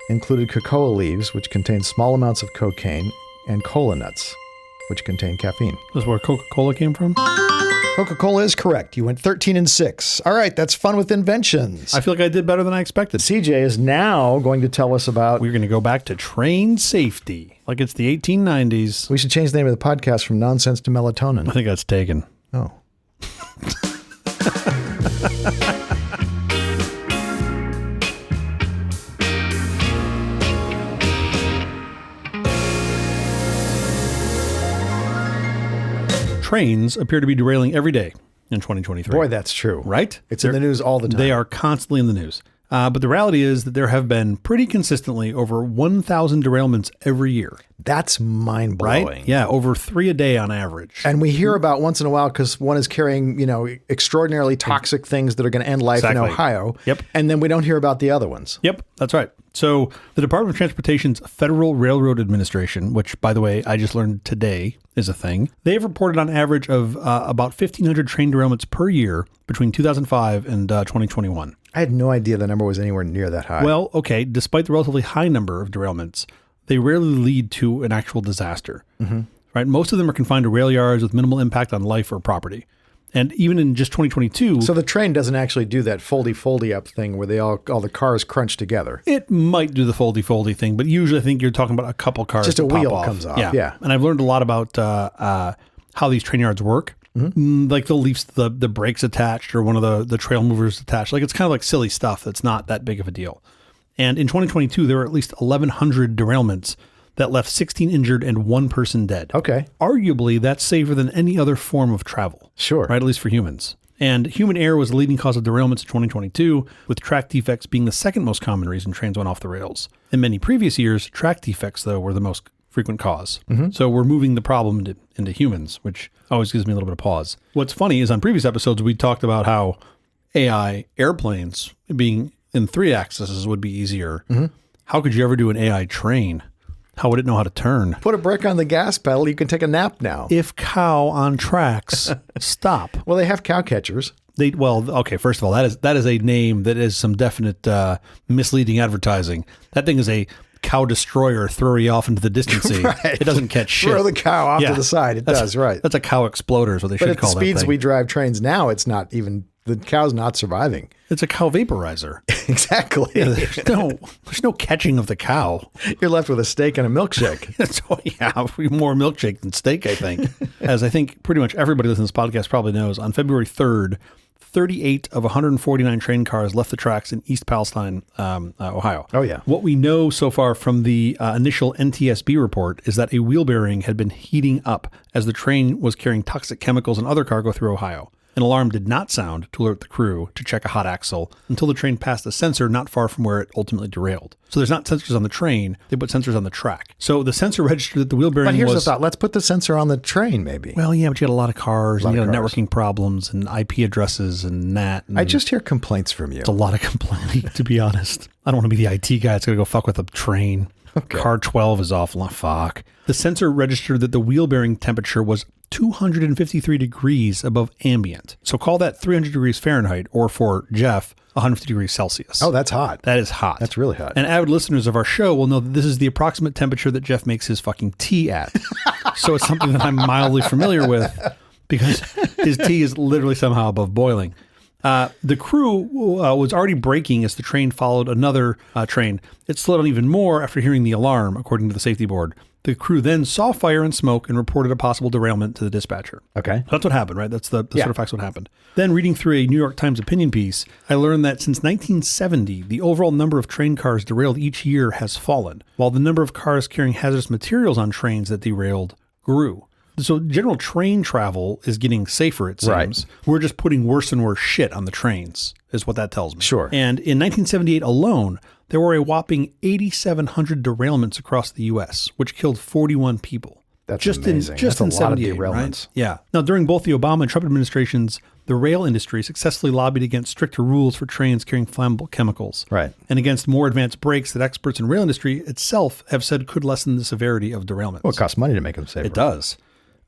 included cocoa leaves, which contain small amounts of cocaine, and cola nuts, which contain caffeine. This is where Coca-Cola came from? Coca-Cola is correct. You went 13-6. All right, that's fun with inventions. I feel like I did better than I expected. CJ is now going to tell us about... We're going to go back to train safety, like it's the 1890s. We should change the name of the podcast from Nonsense to Melatonin. I think that's taken. Oh. Trains appear to be derailing every day in 2023. Boy, that's true. Right? It's in the news all the time. They are constantly in the news. But the reality is that there have been pretty consistently over 1,000 derailments every year. That's mind-blowing. Right? Yeah, over 3 a day on average. And we hear about once in a while because one is carrying, extraordinarily toxic things that are going to end life in Ohio. Yep. And then we don't hear about the other ones. Yep, that's right. So the Department of Transportation's Federal Railroad Administration, which, by the way, I just learned today is a thing, they've reported on average of about 1,500 train derailments per year between 2005 and 2021. I had no idea the number was anywhere near that high. Well, okay, despite the relatively high number of derailments, they rarely lead to an actual disaster. Mm-hmm. Right? Most of them are confined to rail yards with minimal impact on life or property. And even in just 2022... So the train doesn't actually do that foldy up thing where all the cars crunch together. It might do the foldy thing, but usually I think you're talking about a couple cars. Just a pop wheel off. comes off. Yeah. And I've learned a lot about how these train yards work. Mm-hmm. Like they'll leave the brakes attached or one of the trail movers attached. Like it's kind of like silly stuff that's not that big of a deal. And in 2022, there were at least 1,100 derailments that left 16 injured and 1 person dead. Okay. Arguably, that's safer than any other form of travel. Sure. Right, at least for humans. And human error was the leading cause of derailments in 2022, with track defects being the second most common reason trains went off the rails. In many previous years, track defects, though, were the most frequent cause. Mm-hmm. So we're moving the problem into humans, which always gives me a little bit of pause. What's funny is on previous episodes, we talked about how AI airplanes being in 3 axes would be easier. Mm-hmm. How could you ever do an AI train? How would it know how to turn? Put a brake on the gas pedal, you can take a nap now. If cow on tracks, stop. Well, they have cow catchers. Okay, first of all, that is a name that is some definite misleading advertising. That thing is a cow destroyer, throw you off into the distance. Right. It doesn't catch shit. Throw the cow off to the side. It does, right. That's a cow exploder is what they should call that thing. But at the speeds we drive trains now, it's not even, the cow's not surviving. It's a cow vaporizer. Exactly. Yeah, there's no catching of the cow. You're left with a steak and a milkshake. More milkshake than steak, I think. As I think pretty much everybody listening to this podcast probably knows, on February 3rd, 38 of 149 train cars left the tracks in East Palestine, Ohio. Oh, yeah. What we know so far from the initial NTSB report is that a wheel bearing had been heating up as the train was carrying toxic chemicals and other cargo through Ohio. An alarm did not sound to alert the crew to check a hot axle until the train passed a sensor not far from where it ultimately derailed. So there's not sensors on the train, they put sensors on the track. So the sensor registered that the wheel bearing was... But here's the thought, let's put the sensor on the train maybe. Well, yeah, but you got a lot of cars, and you got networking problems and IP addresses and that. And I just hear complaints from you. It's a lot of complaining, to be honest. I don't want to be the IT guy that's going to go fuck with a train. Okay. Car 12 is off. Fuck. The sensor registered that the wheel bearing temperature was 253 degrees above ambient. So call that 300 degrees Fahrenheit, or for Jeff, 150 degrees Celsius. Oh, that's hot. That is hot. That's really hot. And avid listeners of our show will know that this is the approximate temperature that Jeff makes his fucking tea at. So it's something that I'm mildly familiar with because his tea is literally somehow above boiling. The crew was already braking as the train followed another train. It slowed down even more after hearing the alarm, according to the safety board. The crew then saw fire and smoke and reported a possible derailment to the dispatcher. Okay. So that's what happened, right? That's the sort of facts what happened. Then reading through a New York Times opinion piece, I learned that since 1970, the overall number of train cars derailed each year has fallen, while the number of cars carrying hazardous materials on trains that derailed grew. So general train travel is getting safer, it seems. Right. We're just putting worse and worse shit on the trains, is what that tells me. Sure. And in 1978 alone, there were a whopping 8,700 derailments across the U.S., which killed 41 people. That's just amazing. Just That's in a lot of 78, derailments. right? Yeah. Now, during both the Obama and Trump administrations, the rail industry successfully lobbied against stricter rules for trains carrying flammable chemicals. Right. And against more advanced brakes that experts in rail industry itself have said could lessen the severity of derailments. Well, it costs money to make them safer. It does.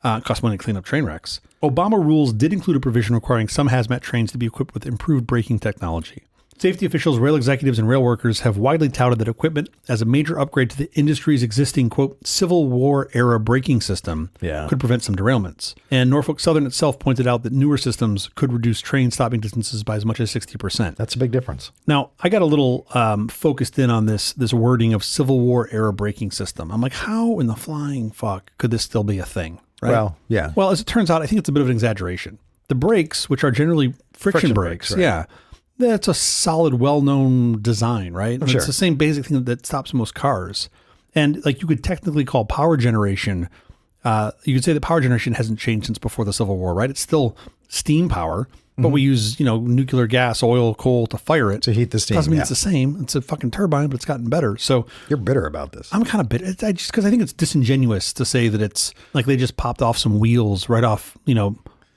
It costs money to clean up train wrecks. Obama rules did include a provision requiring some hazmat trains to be equipped with improved braking technology. Safety officials, rail executives, and rail workers have widely touted that equipment as a major upgrade to the industry's existing, quote, Civil War era braking system could prevent some derailments. And Norfolk Southern itself pointed out that newer systems could reduce train stopping distances by as much as 60%. That's a big difference. Now, I got a little focused in on this wording of Civil War era braking system. I'm like, how in the flying fuck could this still be a thing? Right? Well, yeah. Well, as it turns out, I think it's a bit of an exaggeration. The brakes, which are generally friction brakes, right. That's a solid, well-known design, right? Sure. It's the same basic thing that stops most cars. And like you could technically call power generation, you could say that power generation hasn't changed since before the Civil War, right? It's still steam power, but we use, nuclear gas, oil, coal to fire it. To heat the steam. Doesn't mean it's the same. It's a fucking turbine, but it's gotten better. So you're bitter about this. I'm kind of bitter. Just because I think it's disingenuous to say that it's like they just popped off some wheels right off,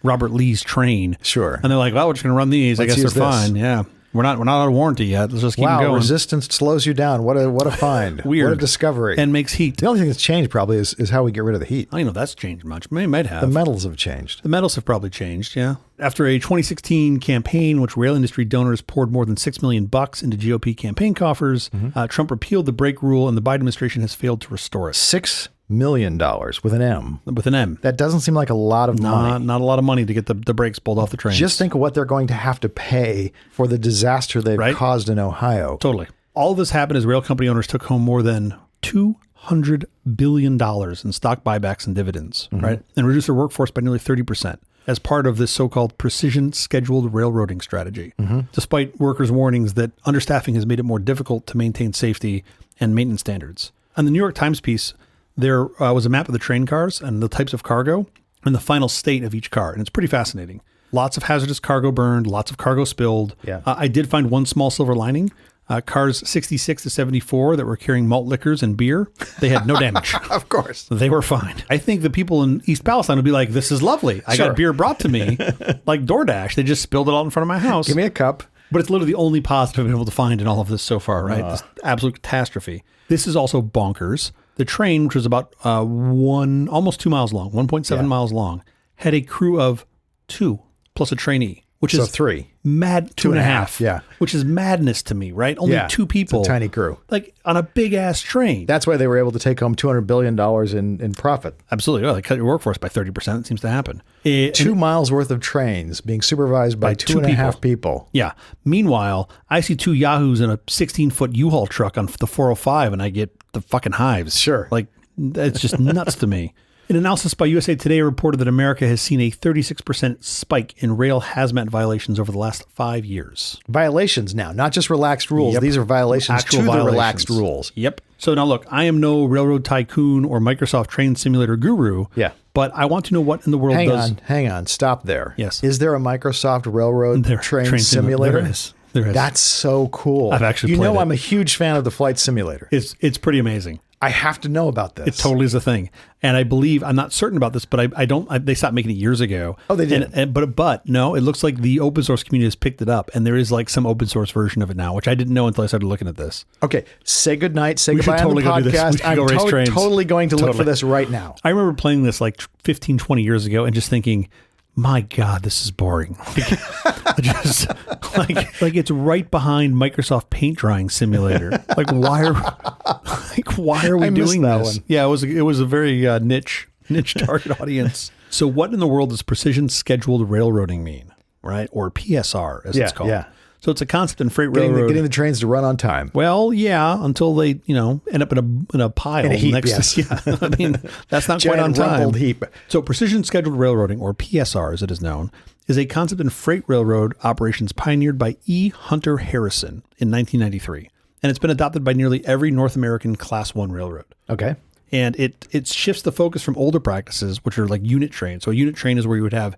Robert Lee's train. Sure. And they're like, well, we're just going to run these. Let's I guess use they're this. fine. Yeah. We're not out of warranty yet. Let's just keep going. Resistance slows you down. What a find. Weird. What a discovery. And makes heat. The only thing that's changed probably is how we get rid of the heat. I don't know if that's changed much. Maybe it might have. The metals have changed. The metals have probably changed, yeah. After a 2016 campaign, in which rail industry donors poured more than $6 million into GOP campaign coffers, Trump repealed the brake rule, and the Biden administration has failed to restore it. $6 million with an M. With an M. That doesn't seem like a lot of money. Not a lot of money to get the brakes pulled off the train. Just think of what they're going to have to pay for the disaster they've caused in Ohio. Totally. All of this happened as rail company owners took home more than $200 billion in stock buybacks and dividends, right? And reduced their workforce by nearly 30% as part of this so-called precision scheduled railroading strategy, despite workers' warnings that understaffing has made it more difficult to maintain safety and maintenance standards. On the New York Times piece, there was a map of the train cars and the types of cargo and the final state of each car. And it's pretty fascinating. Lots of hazardous cargo burned, lots of cargo spilled. Yeah. I did find one small silver lining. Cars 66 to 74 that were carrying malt liquors and beer, they had no damage. Of course. They were fine. I think the people in East Palestine would be like, this is lovely. I got beer brought to me like DoorDash. They just spilled it all in front of my house. Give me a cup. But it's literally the only positive I've been able to find in all of this so far, right? This absolute catastrophe. This is also bonkers. The train, which was about almost 2 miles long, 1.7 miles long, had a crew of 2 plus a trainee, which is 3. Mad 2.5. Yeah. Which is madness to me, right? Only 2 people. It's a tiny crew. Like on a big ass train. That's why they were able to take home $200 billion in profit. Absolutely. Well, they cut your workforce by 30%. It seems to happen. 2 miles worth of trains being supervised by 2.5 people. Yeah. Meanwhile, I see 2 yahoos in a 16-foot U-Haul truck on the 405 and I get the fucking hives. Sure. Like, it's just nuts to me. An analysis by USA Today reported that America has seen a 36% spike in rail hazmat violations over the last 5 years. Violations now, not just relaxed rules. Yep. These are violations Actual to violations. the relaxed rules. Yep. So now look, I am no railroad tycoon or Microsoft Train Simulator guru. Yeah. But I want to know what in the world Hang on. Stop there. Yes. Is there a Microsoft Railroad Train Simulator? There is. There is. That's so cool. I've actually played it. I'm a huge fan of the flight simulator. It's pretty amazing. I have to know about this. It totally is a thing. And I believe, I'm not certain about this, but they stopped making it years ago. Oh, they did? But no, it looks like the open source community has picked it up and there is like some open source version of it now, which I didn't know until I started looking at this. Okay. Say goodnight. Say We should goodbye totally on go the do this. We podcast. should go race trains. Totally going to look for this right now. I remember playing this like 15, 20 years ago and just thinking, my God, this is boring. Like it's right behind Microsoft Paint Drying Simulator. Like why are we doing that this? one. Yeah, it was a very niche target audience. So what in the world does precision scheduled railroading mean, right? Or PSR as it's called. Yeah. So it's a concept in freight railroad. Getting the trains to run on time. Well, yeah, until they, end up in a pile In a heap, next to, yeah. I mean, that's not quite on Giant time. rumpled heap. So precision scheduled railroading, or PSR as it is known, is a concept in freight railroad operations pioneered by E. Hunter Harrison in 1993. And it's been adopted by nearly every North American Class 1 railroad. Okay. And it shifts the focus from older practices, which are like unit trains. So a unit train is where you would have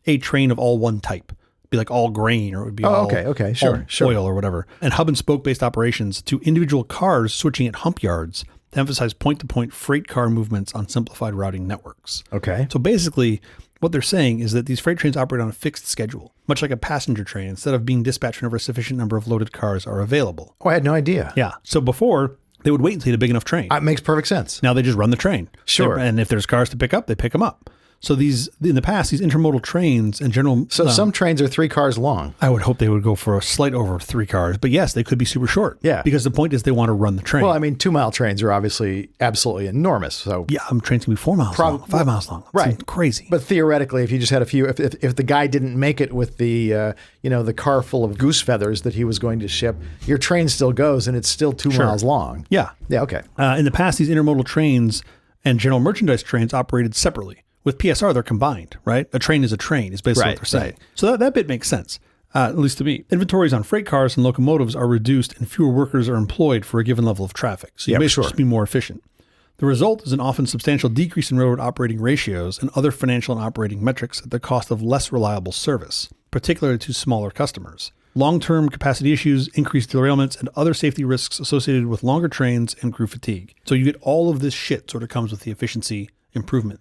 a train of all one type. be like all grain, or it would be all oil or whatever. And hub and spoke based operations to individual cars switching at hump yards to emphasize point-to-point freight car movements on simplified routing networks. Okay. So basically, what they're saying is that these freight trains operate on a fixed schedule, much like a passenger train, instead of being dispatched whenever a sufficient number of loaded cars are available. Oh, I had no idea. Yeah. So before, they would wait until you had a big enough train. It makes perfect sense. Now they just run the train. Sure. And if there's cars to pick up, they pick them up. So these, in the past, these intermodal trains and general... So some trains are 3 cars long. I would hope they would go for a slight over 3 cars. But yes, they could be super short. Yeah. Because the point is they want to run the train. Well, I mean, 2-mile trains are obviously absolutely enormous. So yeah, trains can be 4 miles long, 5 miles long. That's right. Crazy. But theoretically, if you just had a few... If the guy didn't make it with the, the car full of goose feathers that he was going to ship, your train still goes and it's still 2 miles long. Yeah. Yeah, okay. In the past, these intermodal trains and general merchandise trains operated separately. With PSR, they're combined, right? A train is a train, is basically what they're saying. Right. So that bit makes sense, at least to me. Inventories on freight cars and locomotives are reduced and fewer workers are employed for a given level of traffic. So you basically just be more efficient. The result is an often substantial decrease in railroad operating ratios and other financial and operating metrics at the cost of less reliable service, particularly to smaller customers. Long-term capacity issues, increased derailments, and other safety risks associated with longer trains and crew fatigue. So you get all of this shit sort of comes with the efficiency improvement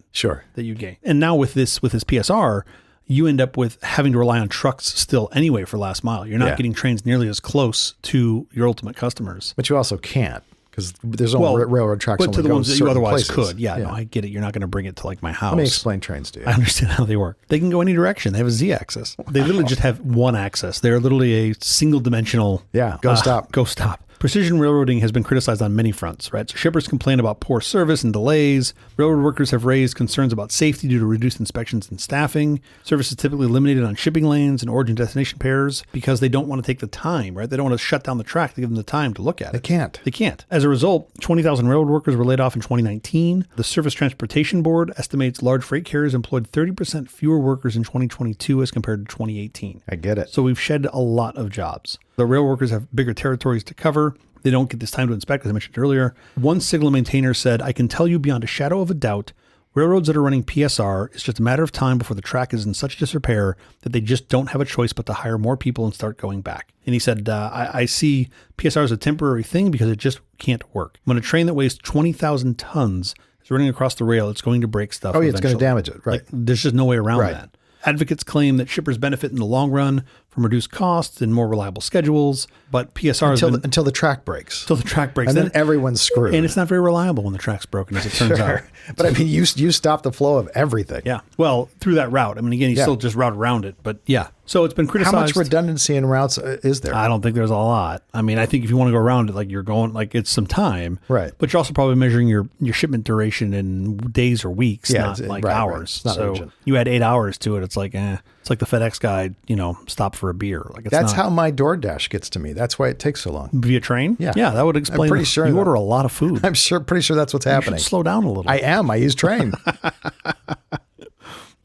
that you gain. And now with this PSR, you end up with having to rely on trucks still anyway for last mile. You're not getting trains nearly as close to your ultimate customers. But you also can't, because there's only railroad tracks but to the ones that you otherwise places. could. Yeah, no, I get it. You're not going to bring it to like my house. Let me explain trains to you. I understand how they work. They can go any direction. They have a Z-axis. They literally just have one axis. They're literally a single dimensional go stop. Go stop. Precision railroading has been criticized on many fronts, right? So shippers complain about poor service and delays. Railroad workers have raised concerns about safety due to reduced inspections and staffing. Service is typically limited on shipping lanes and origin-destination pairs because they don't want to take the time, right? They don't want to shut down the track to give them the time to look at it. They can't. As a result, 20,000 railroad workers were laid off in 2019. The Surface Transportation Board estimates large freight carriers employed 30% fewer workers in 2022 as compared to 2018. I get it. So we've shed a lot of jobs. The rail workers have bigger territories to cover. They don't get this time to inspect, as I mentioned earlier. One signal maintainer said, "I can tell you beyond a shadow of a doubt, railroads that are running PSR, it's just a matter of time before the track is in such disrepair that they just don't have a choice but to hire more people and start going back." And he said, I see PSR as a temporary thing because it just can't work. When a train that weighs 20,000 tons is running across the rail, it's going to break stuff. Oh, yeah, it's going to damage it, right? Like, there's just no way around that. Advocates claim that shippers benefit in the long run from reduced costs and more reliable schedules, but PSR until the track breaks. Until the track breaks. And then everyone's screwed. And it's not very reliable when the track's broken, as it turns out. But I mean, you stop the flow of everything. Yeah. Well, through that route. I mean, again, you still just route around it, but yeah. So it's been criticized. How much redundancy in routes is there? I don't think there's a lot. I mean, I think if you want to go around it, like you're going, like it's some time. Right. But you're also probably measuring your shipment duration in days or weeks, not like hours. Right. It's not so urgent. You add 8 hours to it. It's like, it's like the FedEx guy, stop for a beer. Like That's how my DoorDash gets to me. That's why it takes so long. Via train? Yeah. Yeah, that would explain. I'm pretty sure you order a lot of food. I'm pretty sure that's what's happening. You should slow down a little. I am. I use train.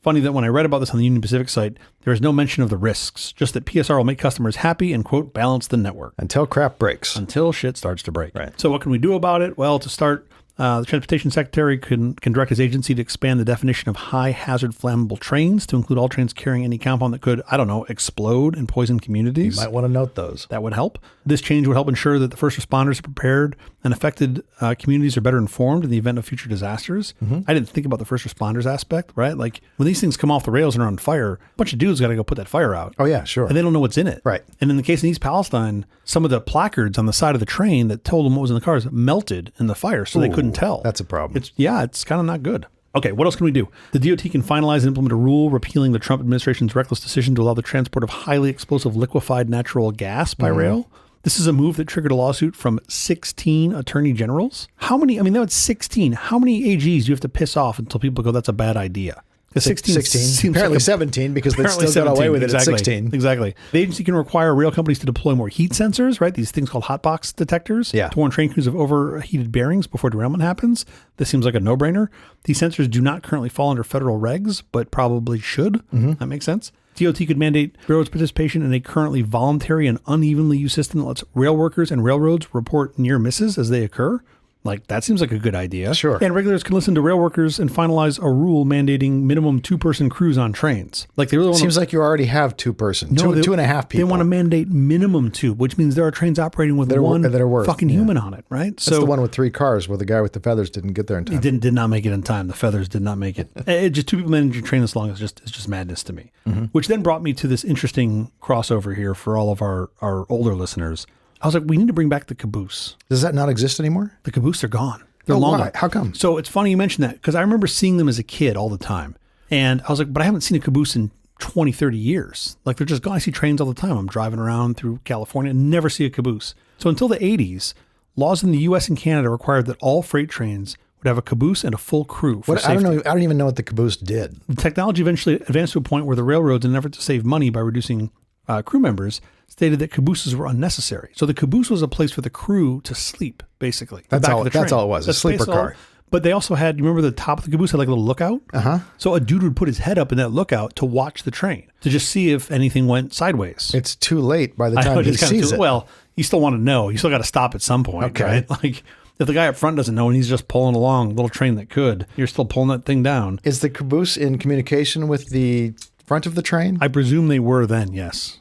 Funny that when I read about this on the Union Pacific site, there is no mention of the risks, just that PSR will make customers happy and, quote, balance the network. Until crap breaks. Until shit starts to break. Right. So what can we do about it? Well, to start, the Transportation Secretary can direct his agency to expand the definition of high hazard flammable trains to include all trains carrying any compound that could, explode and poison communities. You might want to note those. That would help. This change would help ensure that the first responders are prepared and affected communities are better informed in the event of future disasters. Mm-hmm. I didn't think about the first responders aspect, right? Like when these things come off the rails and are on fire, a bunch of dudes got to go put that fire out. Oh, yeah, sure. And they don't know what's in it. Right. And in the case of East Palestine, some of the placards on the side of the train that told them what was in the cars melted in the fire, so they couldn't tell. That's a problem. It's kind of not good. Okay, what else can we do? The DOT can finalize and implement a rule repealing the Trump administration's reckless decision to allow the transport of highly explosive liquefied natural gas by rail. This is a move that triggered a lawsuit from 16 attorney generals. How many? I mean, that's 16. How many AGs do you have to piss off until people go, that's a bad idea? 16. Apparently 17 because they still got away with it at 16. Exactly. The agency can require rail companies to deploy more heat sensors, right? These things called hotbox detectors to warn train crews of overheated bearings before derailment happens. This seems like a no-brainer. These sensors do not currently fall under federal regs, but probably should. Mm-hmm. That makes sense. DOT could mandate railroads' participation in a currently voluntary and unevenly used system that lets rail workers and railroads report near misses as they occur. Like, that seems like a good idea. Sure. And regulators can listen to rail workers and finalize a rule mandating minimum 2-person crews on trains. Like, they really want Seems like you already have 2-person, two and a half people. They want to mandate minimum 2, which means there are trains operating with one fucking human on it, right? That's the one with 3 cars where the guy with the feathers didn't get there in time. He did not make it in time. The feathers did not make it. Just 2 people managing a train this long is just madness to me. Which then brought me to this interesting crossover here for all of our older listeners. I was like, we need to bring back the caboose. Does that not exist anymore? The caboose are gone. They're long why? How come? So it's funny you mention that because I remember seeing them as a kid all the time. And I was like, but I haven't seen a caboose in 20, 30 years. Like, they're just gone. I see trains all the time. I'm driving around through California and never see a caboose. So until the 80s, laws in the U.S. and Canada required that all freight trains would have a caboose and a full crew for safety. I don't even know what the caboose did. The technology eventually advanced to a point where the railroads, in an effort to save money by reducing crew members, stated that cabooses were unnecessary. So the caboose was a place for the crew to sleep, basically. That's all it was, a sleeper car. But they also had, you remember the top of the caboose had like a little lookout? Uh-huh. So a dude would put his head up in that lookout to watch the train, to just see if anything went sideways. It's too late by the time he sees it. Well, you still want to know. You still got to stop at some point, right? Like, if the guy up front doesn't know and he's just pulling along, a little train that could, you're still pulling that thing down. Is the caboose in communication with the front of the train? I presume they were then, yes.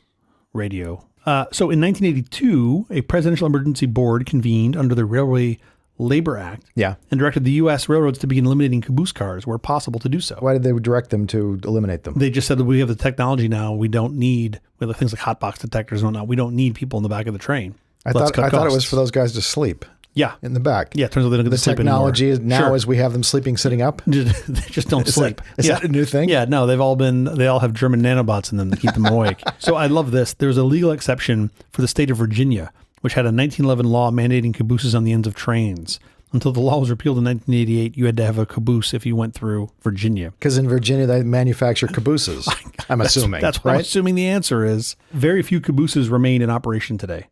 Radio. So in 1982, a presidential emergency board convened under the Railway Labor Act and directed the U.S. railroads to begin eliminating caboose cars where possible to do so. Why did they direct them to eliminate them? They just said that we have the technology now. We don't need, with things like hot box detectors and whatnot, we don't need people in the back of the train. I thought it was for those guys to sleep. Yeah. In the back. Yeah, it turns out they don't get to sleep anymore. The technology now is we have them sleeping sitting up? They just don't sleep. Is that a new thing? Yeah, no, they all have German nanobots in them to keep them awake. So I love this. There's a legal exception for the state of Virginia, which had a 1911 law mandating cabooses on the ends of trains. Until the law was repealed in 1988, you had to have a caboose if you went through Virginia. Because in Virginia, they manufacture cabooses, I'm assuming. That's what I'm assuming the answer is. Very few cabooses remain in operation today.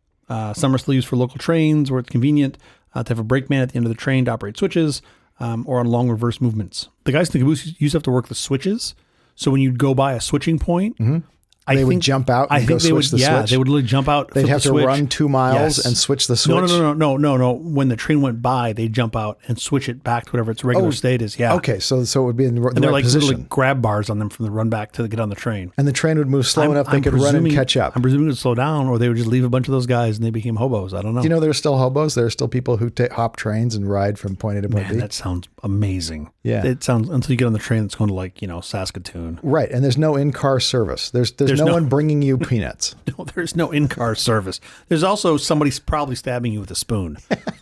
Some are still used for local trains where it's convenient to have a brakeman at the end of the train to operate switches or on long reverse movements. The guys in the caboose used to have to work the switches. So when you'd go by a switching point, they would jump out and go switch the switch? Yeah, they would literally jump out, They'd have to switch. run 2 miles and switch the switch? No. When the train went by, they'd jump out and switch it back to whatever its regular state is. Yeah. Okay, so it would be in the right they're like position. Literally grab bars on them from the run back to get on the train. And the train would move slow enough they could run and catch up. I'm presuming it would slow down, or they would just leave a bunch of those guys and they became hobos. I don't know. Do you know there are still hobos? There are still people who hop trains and ride from point A to point B? That sounds amazing. Yeah. It sounds, until you get on the train that's going to Saskatoon. Right, and there's no in-car service. There's no one bringing you peanuts. No, there's no in-car service. There's also somebody probably stabbing you with a spoon.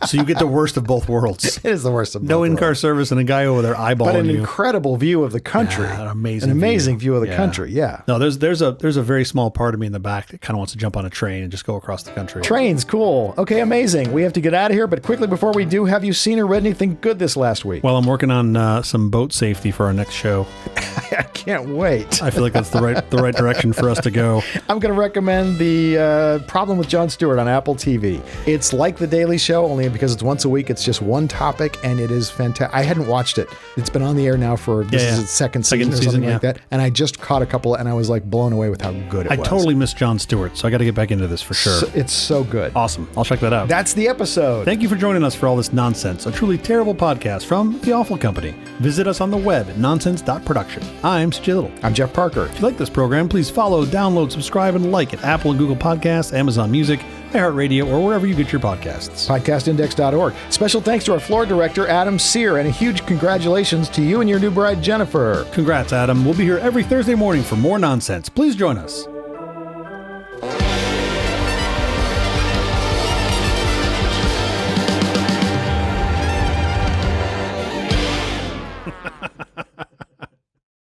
So you get the worst of both worlds. It is the worst of both worlds. No in-car service and a guy over there eyeballing you. But an incredible view of the country. Yeah, an amazing view of the country, yeah. No, there's a very small part of me in the back that kind of wants to jump on a train and just go across the country. Trains, cool. Okay, amazing. We have to get out of here, but quickly before we do, have you seen or read anything good this last week? Well, I'm working on some boat safety for our next show. I can't wait. I feel like that's the right direction for us to go. I'm going to recommend the Problem with Jon Stewart on Apple TV. It's like The Daily Show, only because it's once a week. It's just one topic, and it is fantastic. I hadn't watched it. It's been on the air now for this is its second season or something like that. And I just caught a couple, and I was like blown away with how good it was. I totally missed Jon Stewart, so I got to get back into this for sure. It's so good. Awesome. I'll check that out. That's the episode. Thank you for joining us for all this nonsense, a truly terrible podcast from The Awful Company. Visit us on the web at nonsense.production. I'm CJ Little. I'm Jeff Parker. If you like this program, please follow, download, subscribe, and like at Apple and Google Podcasts, Amazon Music, iHeartRadio, or wherever you get your podcasts. Podcastindex.org. Special thanks to our floor director, Adam Sear, and a huge congratulations to you and your new bride, Jennifer. Congrats, Adam. We'll be here every Thursday morning for more nonsense. Please join us.